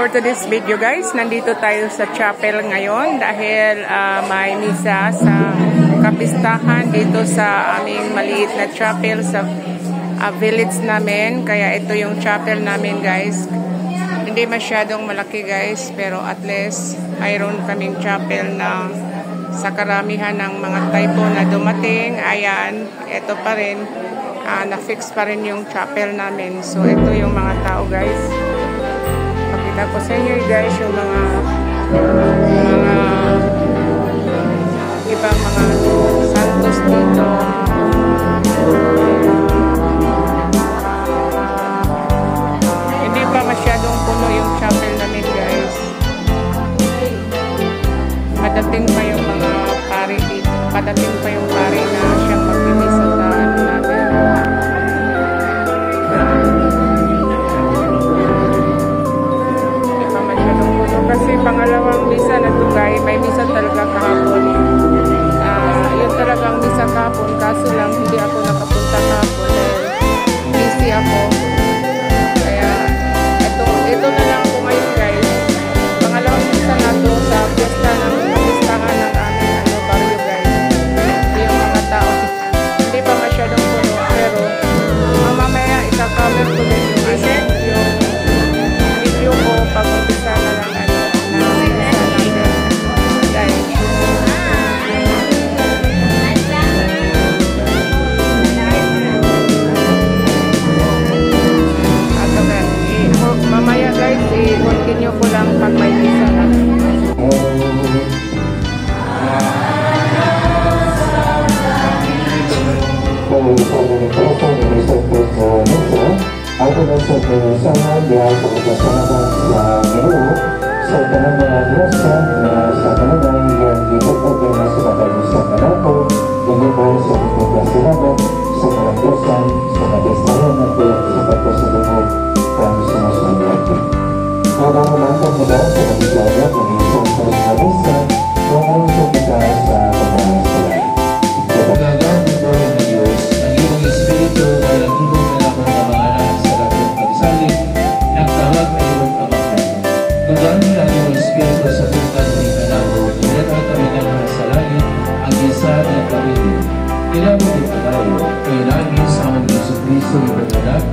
For today's video guys, nandito tayo sa chapel ngayon dahil may misa sa kapistahan dito sa aming maliit na chapel sa village namin. Kaya ito yung chapel namin guys. Hindi masyadong malaki guys, pero at least mayroon kaming chapel na sa karamihan ng mga typo na dumating. Ayan, ito pa rin. Na-fix pa rin yung chapel namin. So, ito yung mga tao guys. Pakita ko sa inyo guys yung mga ibang mga santos dito. Hindi pa masyadong puno yung chapel namin guys. Padating pa yung mga pari dito. Padating pa yung pari na siyang magbibisa sa namin. Kasi pangalawang misa na ito guys, may misa talaga kahapon. Yun talagang misa kahapon, kaso lang hindi ako nakapunta kahapon dahil busy ako. Kaya ito na lang po ngayon guys. Pangalawang misa na ito sa fiesta ng kapistahan ng aming barrio guys. Yung mga tao, hindi pa masyadong puno, pero mamaya ika-cover ko din yung video ko pag umpisa na lang. Mamaya guys, i-continue ko lang pag may misa na. Ako na sa pinasangan niya kung kasalanan sa Ngero sa tanang Diyosan na sa tanang yang gipagpagay na sa matalusang manako ganito sa pagpaglasinanan sa tanang Diyosan sa nagastahan na po sa pagpasalunod kami sa masunod. Habang umantang mula sa magisagat ng isang pagkakalisa kung ang sumita sa pagkakalisa. Pagkagamit mo ng Diyos ang iyong Espiritu ay ang ibang nalaman na maanap sa laking pagsalin nagtawag na iyong kamakay. Paggamit ang iyong Espiritu sa punta ng ikalawo, inatang kami ng mga salangit ang isa ng pamilya. Kailangan din tayo, kaya namin sa aming Jesucristo yung pagkanak,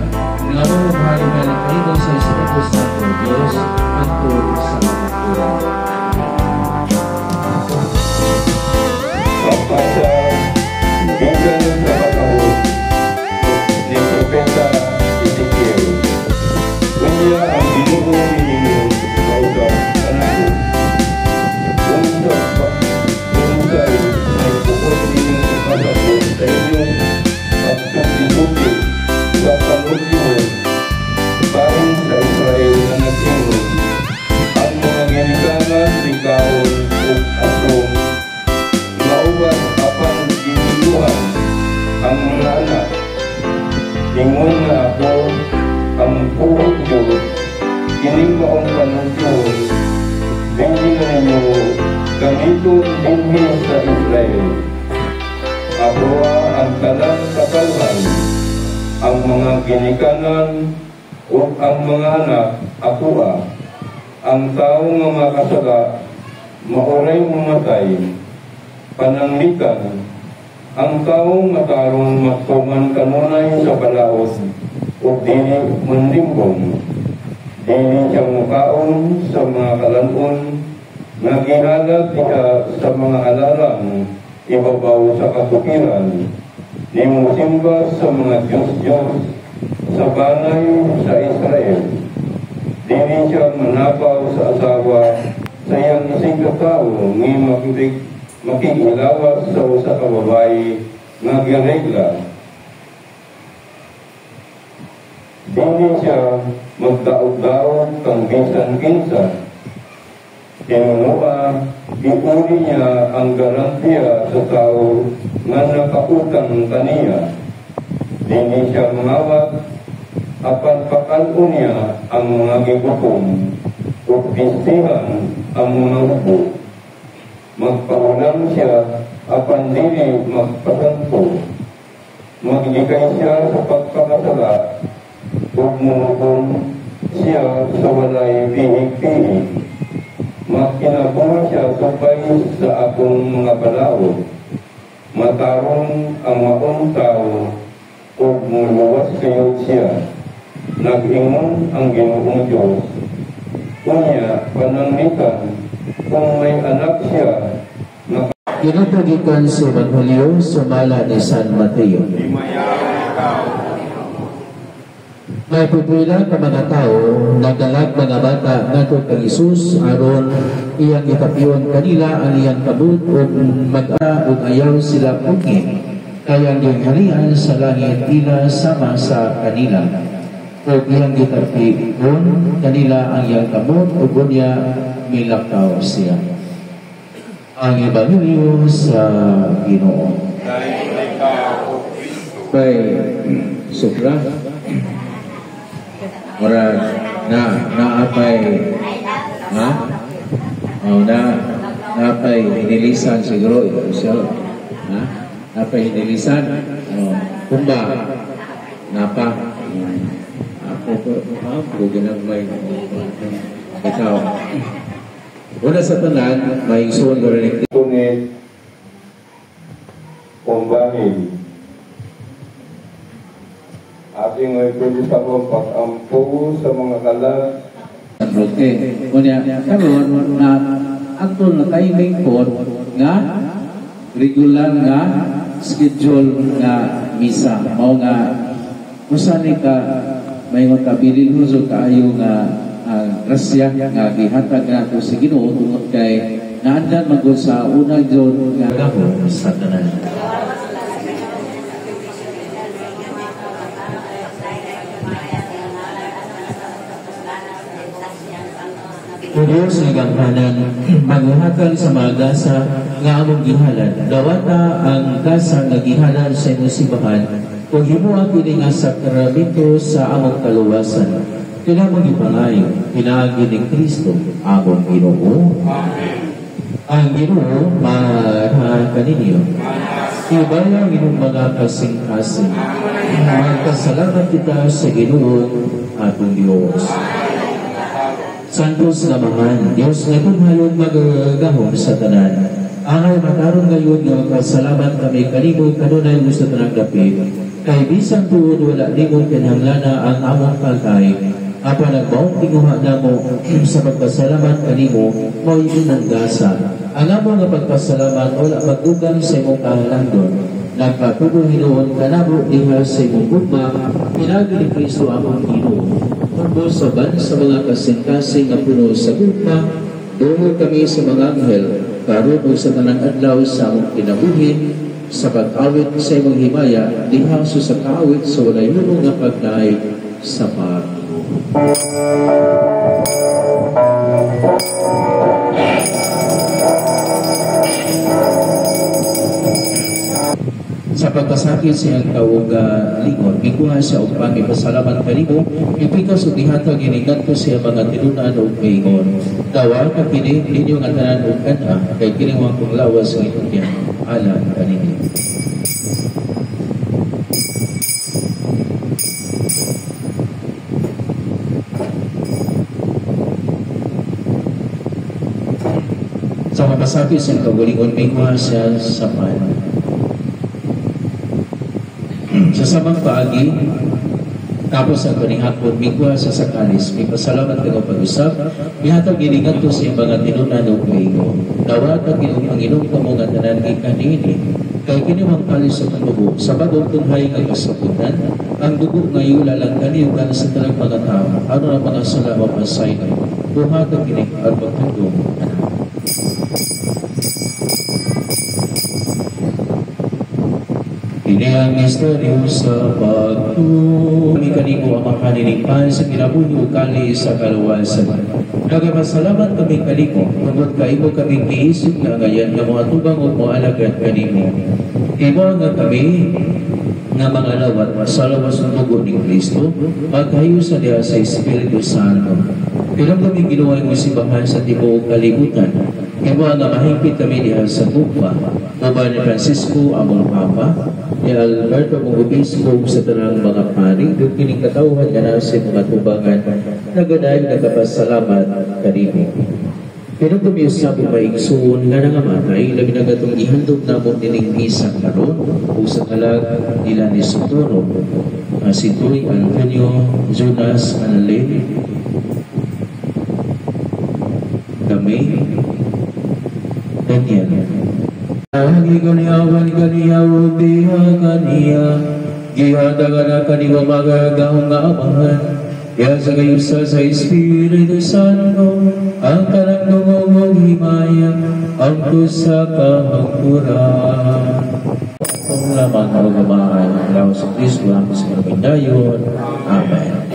nga mo mahal na kayo sa Espiritu Santo Diyos at tuloy sa mga tuloy. Pagpasa, bigan ng nakakahod, ni Propeta Ezekiel. Kanya ang Ginoo ninyo sa usap anak ko. Kung sa'y ay bukod ninyo kasapon sa inyong pagkakituti sa panguliwan parang sa Israel na nagsingon ang mga ginikanan ikaon o asong mauban apang giniluhan ang mga anak. Ingon na ako ang puhot Diyos, kining maong panuntuon, hindi na ninyo gamiton dinhi sa Israel. Ako ang talang kakalhan, ang mga ginikanan o ang mga anak, ako ang taong nga makasaga, mauray mamatay, pananglikan, ang taong matarong magtungan kanunay sa balaod o dili mandimbong, dili siya mukaon sa mga kalanon, nagihalat siya sa mga alarang, ibabaw sa kasukiran, ni musimba sa mga Diyos-Diyos, sa banay sa Israel, dili siya manapaw sa asawa, sa iyang ising katao, ni makikilawas sa usa ka babae nga giregla. Dili siya magdaog-daog kang bisan-kinsa. Tinunua, iuli niya ang garantiya sa tao nga nakautang kaniya. Dili siya mangawat, apan pakal-o niya ang mga gibukom o pistihan ang mga upo. Magpaulam siya, apan dili magpasanto. Magligay siya sa pagpakasala, ug mumukom siya sa walay pihig-pihig. Makinabuhi siya subay sa akong mga balaod. Matarong ang maong tao o muluwas kayo siya. Nag-ingon ang Ginoong Diyos. Unya, panangitan, kung may anak siya, Ginatagikan sa Evangelyo sumala ni San Mateo. May pupila ka mga tao, nagdalag mga bata ngadto kang Hesus aron iyang itapion kanila ang iyang kabut ug mag-ara ug ayaw sila pugin. Kaya ang halian sa langit ila sama sa kanila. Ug iyang itapion kanila ang iyang kabut ug unya milakaw siya. Ang Ebanghelyo sa Ginoo. Kay sobra ora naapay naapay hinilisan siguro siya naapay hinilisan kumba napa ako ginang may ikaw. Una sa tanan, may isuon ko rin tunit, kumbangin. Ating ay pwede sa kong pag-ampo sa mga kalat. Okay. Kunya, karon na ato na timing po nga regular nga schedule nga misa. Mao nga usani ka may makabilin huso kaayo nga grasya nga gihatag nato sa Ginoo tungod kay naandan magud sa unang Diyon nga gahom sa tanan. O Diyos nga ganghanan, maghatag sa mga gasa nga among gihalan. Dawata ang gasa nga gihalan sa imong simbahan kung himuha kini nga sakramento sa among kaluwasan. Kaya mong ipangay, pinagi ni Kristo, among Ginoo. Ang Ginoo, mahal kaninyo. Ibayang inyong mga kasing-kasing. Magkasalamat kita sa Ginoo, atong Diyos. Santos namahan, Diyos nga tumhalong magagahom sa tanan. Angay matarong ngayon nga magkasalamat kami kanimo kanunay mo sa tanang dapit. Kay bisang tuod wala nimo kinahanglan ang among kalkay. Apa nagbaong tinguha na mo sa pagpasalamat kanimo, mo yun ang gasa. Ang among nga pagpasalamat, wala magdugang sa imong kahalandon. Nagpatuloy hinoon, kanabo diha sa imong gugma, pinagi ni Kristo among Ginoo. Kumbo sa sa mga kasing-kasing na puno sa gugma, doon kami sa mga anghel, karon sa tanang adlaw sa among kinabuhi, sa pag-awit sa imong himaya, diha sa kaawit sa walay lunong nga pagnaay sa pag. Sa pagpasakit siyang tawag lingon, ikuha siya upang ipasalamat kanimo, ipikas o dihatag inigat ko siya mga tinunan o maingon. Dawa ka kini, ninyo nga tanan o kana, kay kiniwang kong lawas ng itong alam kanini. Sa mapasakit siyang kagulingon, ikuha siya sa paano. Sa samang paagi, tapos ang kaning hapon, migwa sa sakalis, may pasalamat ka pag-usap, mihatag gilingat ko sa mga tinunan o kaingo. Dawatag ginong Panginoon ka mga tanan ikanini, kay kiniwang kalis sa tubo, sa bagong tunghay ng kasapunan, ang dugo ngayon lalang kaniyugan sa talang mga tao, ano ang mga salamat pasay na, buhatag gining at pagtundong anak. Ini ang misteryo sa pagtuo. Kami kanimo ang makaninipan sa kinabuhi kali sa kaluwasan. Nagpasalamat kami kanimo, tungod kaimo kami giisip na ngayon nga mga tubang o mga alagad kanimo. Imo nga kami nga mga lawat masalawas ng dugo ni Kristo, magkayo sa diya sa Espiritu Santo. Pilang kami ginawa ng simbahan sa tibuok kalibutan. Imo nga mahigpit kami diya sa Bupa, Papa ni Francisco, among Papa, ni Alberto mong obispo sa tanang mga paring, doon kining katauhan nga na sa mga tubangan nagaday nagapasalamat kanimo. Pero tumiyo sa maigsoon nga nangamatay, labi na gatong ihandog na mo nining misa karon o sa kalag nila ni Sotoro, si Tuy Antonio Jonas Analin, Damay, Daniel. Ganiyawan ganiyaw biha kaniya, gihadagana kaniwa magagahong nga amahan, ya sa kayusa sa Espiritu Santo, ang karagdungo mong himaya, ang tusa kahangkuran. Ang lamang ang gamahan ng Laos sa Kristo, ang sa mga Amen.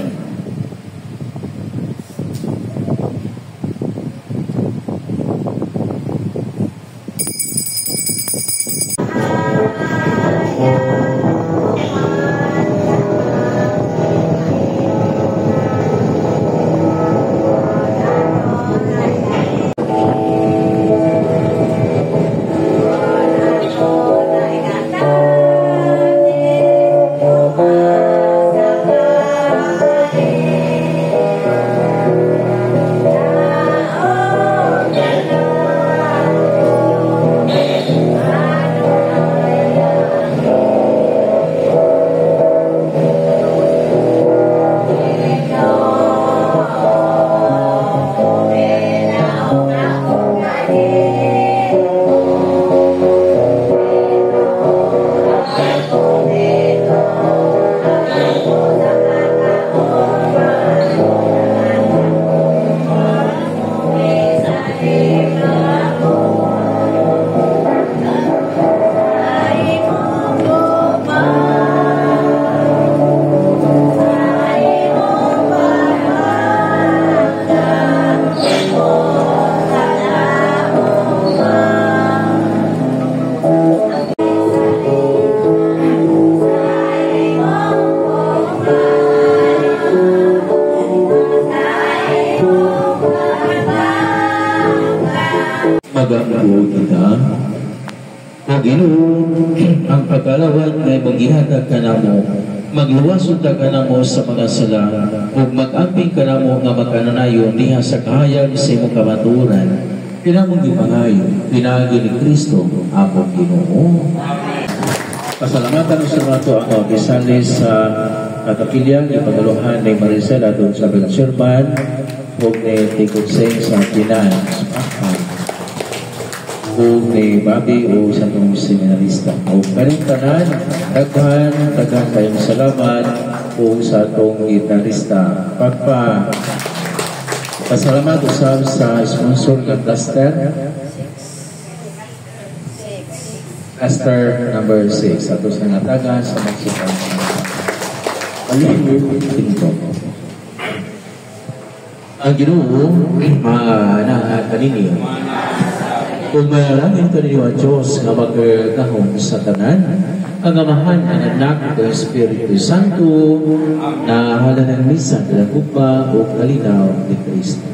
Magabuo kita, o Ginoo, ang pagkalawat na maghihatag ka na mo, magluwasod ka na mo sa mga sala, o mag-amping ka na mo nga magkananayon niya sa kahayag sa imong kamaturan, pinamong ipangayo, pinagi ni Kristo, apong Ginoo. Pasalamatan sa mga ito ang Bisalis sa Katakilyang, ipagaluhan ni Maricel at sa Bencherban, o ni Tikutseng sa Pinan, o ni Bobby o sa itong seminarista. O karintanan, daghan kayong salamat o sa itong gitarista. Pasalamat usab sa sponsor ng Cluster. Cluster number 6. Ato sa nataga sa Mexican. Alihin ito. Ang Ginoo, mga kanini, kung manalangin ka ninyo ang Diyos na magkahong sa tanan, ang Amahan, ang Anak, ang Espiritu Santo, na hala ng misa, dalagugma o kalinaw ni Kristo.